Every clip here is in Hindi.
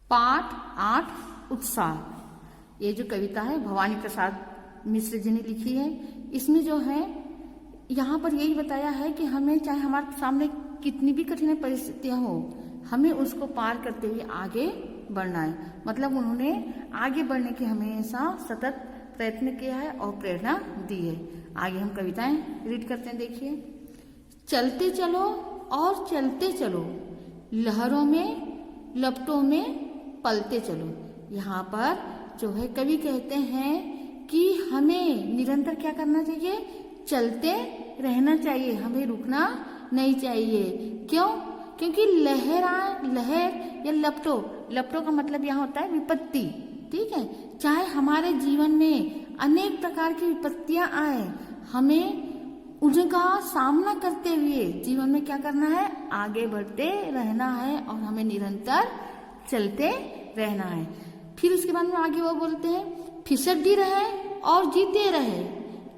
पाठ 8 उत्साह। ये जो कविता है भवानी प्रसाद मिश्र जी ने लिखी है। इसमें जो है यहाँ पर यही बताया है कि हमें चाहे हमारे सामने कितनी भी कठिन परिस्थितियां हो, हमें उसको पार करते हुए आगे बढ़ना है। मतलब उन्होंने आगे बढ़ने की हमेशा सतत प्रयत्न किया है और प्रेरणा दी है। आगे हम कविताएं रीड करते हैं, देखिए। चलते चलो और चलते चलो, लहरों में लपटों में पलते चलो। यहाँ पर जो है कवि कहते हैं कि हमें निरंतर क्या करना चाहिए, चलते रहना चाहिए, हमें रुकना नहीं चाहिए। क्यों? क्योंकि लहर या लपटों का मतलब यहाँ होता है विपत्ति, ठीक है। चाहे हमारे जीवन में अनेक प्रकार की विपत्तियां आए, हमें उनका सामना करते हुए जीवन में क्या करना है, आगे बढ़ते रहना है और हमें निरंतर चलते रहना है। फिर उसके बाद में आगे वो बोलते हैं, फिसड्डी रहे और जीते रहे,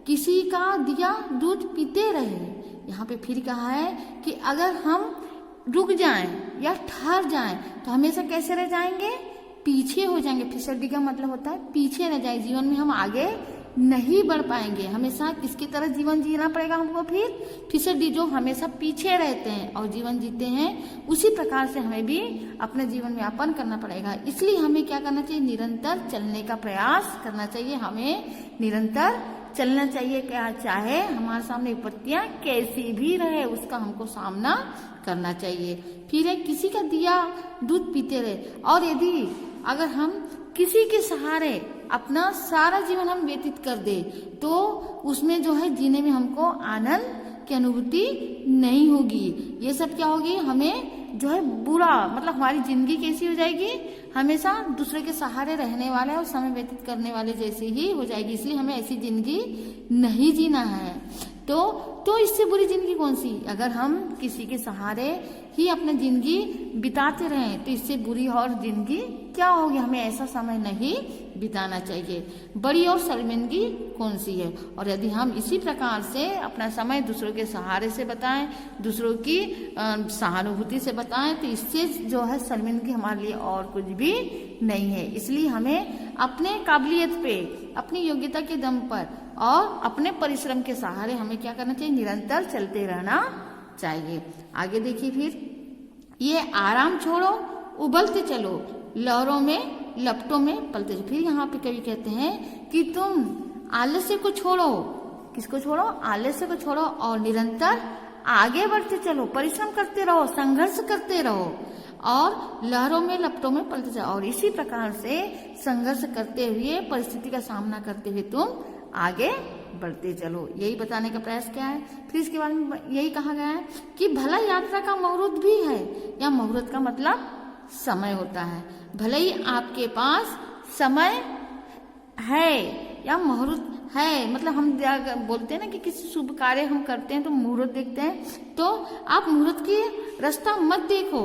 किसी का दिया दूध पीते रहे। यहाँ पे फिर कहा है कि अगर हम रुक जाएं या ठहर जाएं तो हमेशा कैसे रह जाएंगे, पीछे हो जाएंगे। फिसड्डी का मतलब होता है पीछे रह जाए, जीवन में हम आगे नहीं बढ़ पाएंगे। हमेशा किसकी तरह जीवन जीना पड़ेगा हमको, फिर फिसड्डी जो हमेशा पीछे रहते हैं और जीवन जीते हैं, उसी प्रकार से हमें भी अपने जीवन में यापन करना पड़ेगा। इसलिए हमें क्या करना चाहिए, निरंतर चलने का प्रयास करना चाहिए। हमें निरंतर चलना चाहिए, क्या चाहे हमारे सामने विपत्तियां कैसी भी रहे उसका हमको सामना करना चाहिए। फिर है, किसी का दिया दूध पीते रहे। और यदि अगर हम किसी के सहारे अपना सारा जीवन हम व्यतीत कर दे तो उसमें जो है जीने में हमको आनंद की अनुभूति नहीं होगी। ये सब क्या होगी, हमें जो है बुरा, मतलब हमारी जिंदगी कैसी हो जाएगी, हमेशा दूसरे के सहारे रहने वाले और समय व्यतीत करने वाले जैसे ही हो जाएगी। इसलिए हमें ऐसी जिंदगी नहीं जीना है। तो इससे बुरी जिंदगी कौन सी, अगर हम किसी के सहारे ही अपनी जिंदगी बिताते रहें तो इससे बुरी और जिंदगी क्या होगी। हमें ऐसा समय नहीं बिताना चाहिए। बड़ी और शर्मिंदगी कौन सी है। और यदि हम इसी प्रकार से अपना समय दूसरों के सहारे से बताएं, दूसरों की सहानुभूति से बताएं, तो इससे जो है शर्मिंदगी हमारे लिए और कुछ भी नहीं है। इसलिए हमें अपने काबिलियत पे, अपनी योग्यता के दम पर और अपने परिश्रम के सहारे हमें क्या करना चाहिए, निरंतर चलते रहना चाहिए। आगे देखिए, फिर ये आराम छोड़ो उबलते चलो, लहरों में लपटों में पलते चलो। फिर यहाँ पे कवि कहते हैं कि तुम आलस्य को छोड़ो, किसको छोड़ो, आलस्य को छोड़ो और निरंतर आगे बढ़ते चलो, परिश्रम करते रहो, संघर्ष करते रहो और लहरों में लपटों में पलते चलो। और इसी प्रकार से संघर्ष करते हुए, परिस्थिति का सामना करते हुए तुम आगे बढ़ते चलो। यही बताने का प्रयास क्या है। फिर इसके बारे में यही कहा गया है कि भला यात्रा का मुहूर्त भी है, या मुहूर्त का मतलब समय होता है। भले ही आपके पास समय है या मुहूर्त है, मतलब हम बोलते हैं ना कि किसी शुभ कार्य हम करते हैं तो मुहूर्त देखते हैं, तो आप मुहूर्त की रास्ता मत देखो,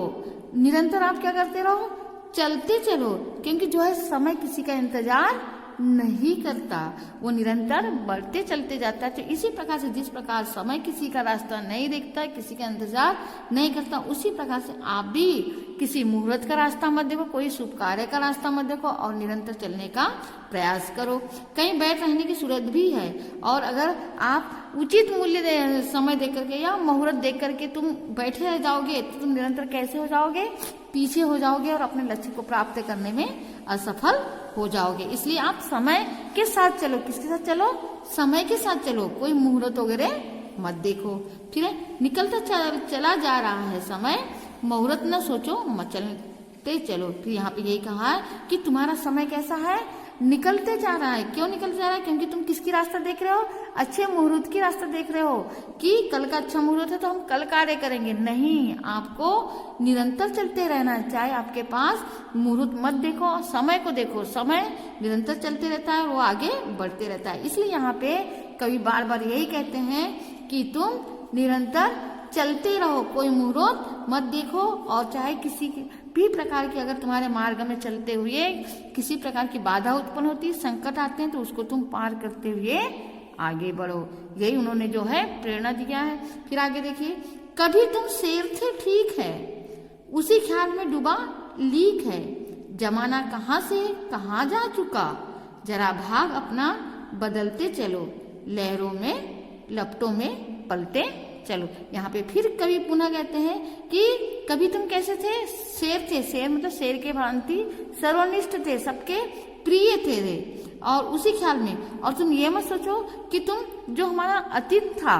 निरंतर आप क्या करते रहो, चलते चलो। क्योंकि जो है समय किसी का इंतजार नहीं करता, वो निरंतर बढ़ते चलते जाता है। तो इसी प्रकार से जिस प्रकार समय किसी का रास्ता नहीं देखता, किसी का इंतजार नहीं करता, उसी प्रकार से आप भी किसी मुहूर्त का रास्ता मत देखो, कोई शुभ कार्य का रास्ता मत देखो और निरंतर चलने का प्रयास करो। कहीं बैठ रहने की सूरत भी है, और अगर आप उचित मूल्य समय देख करके या मुहूर्त देख करके तुम बैठे रह जाओगे तो तुम निरंतर कैसे हो जाओगे, पीछे हो जाओगे और अपने लक्ष्य को प्राप्त करने में असफल हो जाओगे। इसलिए आप समय के साथ चलो। किसके साथ चलो, समय के साथ चलो, कोई मुहूर्त वगैरह मत देखो। फिर निकलता चला जा रहा है समय, मुहूर्त न सोचो, मत चलते चलो। फिर यहाँ पे यही कहा है कि तुम्हारा समय कैसा है, निकलते जा रहा है। क्यों निकलते जा रहा है, क्योंकि तुम किसकी रास्ता देख रहे हो, अच्छे मुहूर्त की रास्ता देख रहे हो कि कल का अच्छा मुहूर्त है तो हम कल कार्य करेंगे। नहीं, आपको निरंतर चलते रहना है। चाहे आपके पास मुहूर्त मत देखो, समय को देखो, समय निरंतर चलते रहता है, वो आगे बढ़ते रहता है। इसलिए यहाँ पे कवि बार बार यही कहते हैं कि तुम निरंतर चलते रहो, कोई मुहूर्त मत देखो। और चाहे किसी भी प्रकार की अगर तुम्हारे मार्ग में चलते हुए किसी प्रकार की बाधा उत्पन्न होती है, संकट आते हैं, तो उसको तुम पार करते हुए आगे बढ़ो। यही उन्होंने जो है प्रेरणा दिया है। फिर आगे देखिए, कभी तुम शेर थे ठीक है, उसी ख्याल में डूबा लीक है, जमाना कहाँ से कहाँ जा चुका, जरा भाग अपना बदलते चलो, लहरों में लपटों में पलटे चलो। यहाँ पे फिर कवि पुनः कहते हैं कि कभी तुम कैसे थे, शेर थे, शेर मतलब शेर के भांति सर्वनिष्ठ थे, सबके प्रिय थे और उसी ख्याल में, और तुम ये मत सोचो कि तुम जो हमारा अतीत था,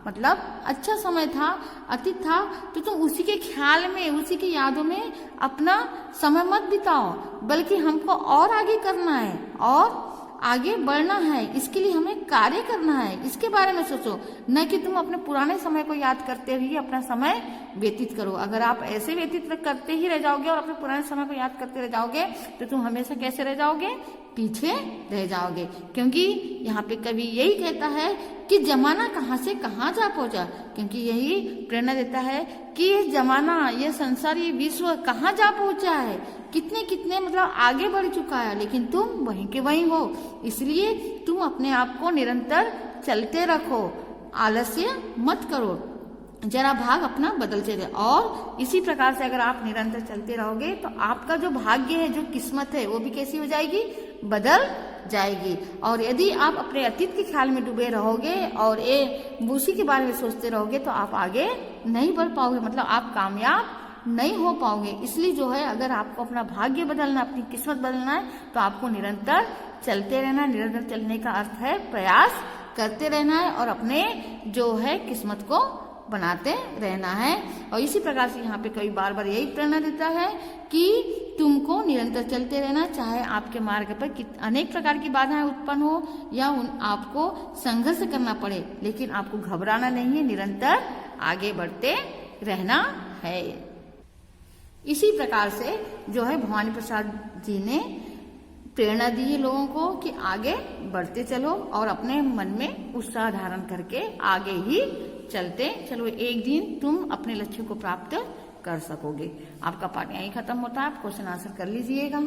मतलब अच्छा समय था, अतीत था, तो तुम उसी के ख्याल में, उसी की यादों में अपना समय मत बिताओ, बल्कि हमको और आगे करना है और आगे बढ़ना है। इसके लिए हमें कार्य करना है, इसके बारे में सोचो, न कि तुम अपने पुराने समय को याद करते हुए अपना समय व्यतीत करो। अगर आप ऐसे व्यतीत करते ही रह जाओगे और अपने पुराने समय को याद करते रह जाओगे तो तुम हमेशा कैसे रह जाओगे, पीछे रह जाओगे। क्योंकि यहाँ पे कवि यही कहता है कि जमाना कहाँ से कहाँ जा पहुंचा, क्योंकि यही प्रेरणा देता है कि ये जमाना, ये संसार, ये विश्व कहाँ जा पहुंचा है, कितने कितने मतलब आगे बढ़ चुका है, लेकिन तुम वहीं के वहीं हो। इसलिए तुम अपने आप को निरंतर चलते रखो, आलस्य मत करो, जरा भाग अपना बदलते रहे। और इसी प्रकार से अगर आप निरंतर चलते रहोगे तो आपका जो भाग्य है, जो किस्मत है, वो भी कैसी हो जाएगी, बदल जाएगी। और यदि आप अपने अतीत के ख्याल में डूबे रहोगे और उसी के बारे में सोचते रहोगे तो आप आगे नहीं बढ़ पाओगे, मतलब आप कामयाब नहीं हो पाओगे। इसलिए जो है, अगर आपको अपना भाग्य बदलना, अपनी किस्मत बदलना है तो आपको निरंतर चलते रहना। निरंतर चलने का अर्थ है प्रयास करते रहना है और अपने जो है किस्मत को बनाते रहना है। और इसी प्रकार से यहाँ पे कई बार यही प्रेरणा देता है कि तुमको निरंतर चलते रहना, चाहे आपके मार्ग पर अनेक प्रकार की बाधाएं उत्पन्न हो या आपको संघर्ष करना पड़े, लेकिन आपको घबराना नहीं है, निरंतर आगे बढ़ते रहना है। इसी प्रकार से जो है भवानी प्रसाद जी ने प्रेरणा दी है लोगों को कि आगे बढ़ते चलो और अपने मन में उत्साह धारण करके आगे ही चलते चलो, एक दिन तुम अपने लक्ष्य को प्राप्त कर सकोगे। आपका पाठ यहीं खत्म होता है, आप क्वेश्चन आंसर कर लीजिएगा।